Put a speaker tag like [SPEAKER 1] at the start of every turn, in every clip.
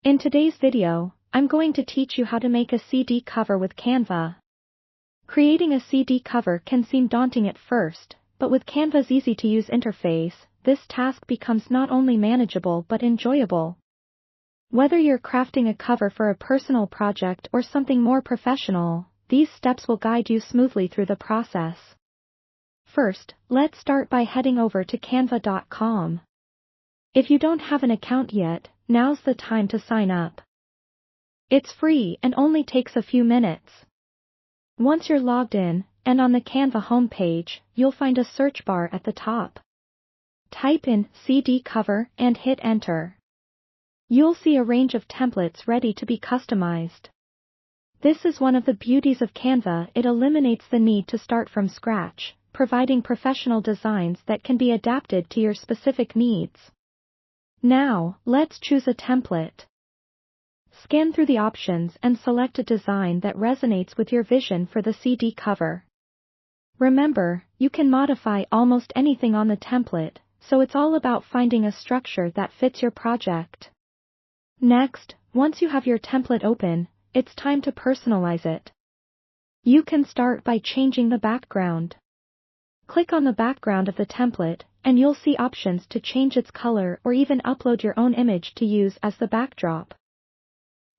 [SPEAKER 1] In today's video, I'm going to teach you how to make a CD cover with Canva. Creating a CD cover can seem daunting at first, but with Canva's easy-to-use interface, this task becomes not only manageable but enjoyable. Whether you're crafting a cover for a personal project or something more professional, these steps will guide you smoothly through the process. First, let's start by heading over to canva.com. If you don't have an account yet, now's the time to sign up. It's free and only takes a few minutes. Once you're logged in, and on the Canva homepage, you'll find a search bar at the top. Type in CD cover and hit enter. You'll see a range of templates ready to be customized. This is one of the beauties of Canva. It eliminates the need to start from scratch, providing professional designs that can be adapted to your specific needs. Now, let's choose a template. Scan through the options and select a design that resonates with your vision for the CD cover. Remember, you can modify almost anything on the template, so it's all about finding a structure that fits your project. Next, once you have your template open, it's time to personalize it. You can start by changing the background. Click on the background of the template, and you'll see options to change its color or even upload your own image to use as the backdrop.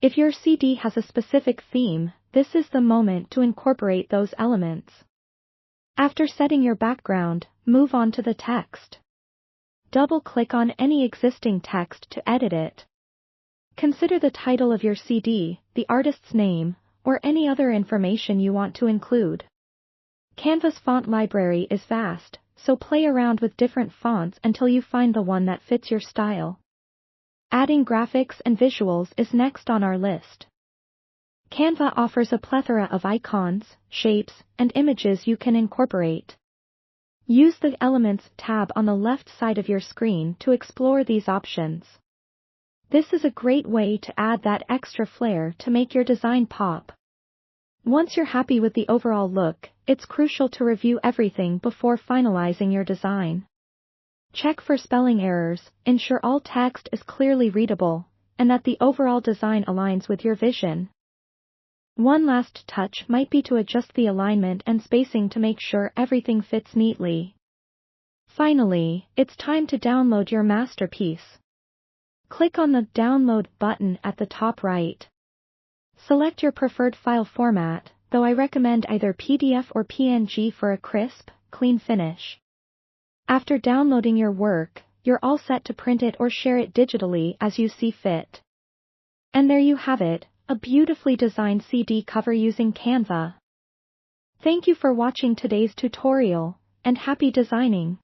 [SPEAKER 1] If your CD has a specific theme, this is the moment to incorporate those elements. After setting your background, move on to the text. Double-click on any existing text to edit it. Consider the title of your CD, the artist's name, or any other information you want to include. Canva's font library is vast, so play around with different fonts until you find the one that fits your style. Adding graphics and visuals is next on our list. Canva offers a plethora of icons, shapes, and images you can incorporate. Use the Elements tab on the left side of your screen to explore these options. This is a great way to add that extra flair to make your design pop. Once you're happy with the overall look, it's crucial to review everything before finalizing your design. Check for spelling errors, ensure all text is clearly readable, and that the overall design aligns with your vision. One last touch might be to adjust the alignment and spacing to make sure everything fits neatly. Finally, it's time to download your masterpiece. Click on the Download button at the top right. Select your preferred file format, though I recommend either PDF or PNG for a crisp, clean finish. After downloading your work, you're all set to print it or share it digitally as you see fit. And there you have it, a beautifully designed CD cover using Canva. Thank you for watching today's tutorial, and happy designing!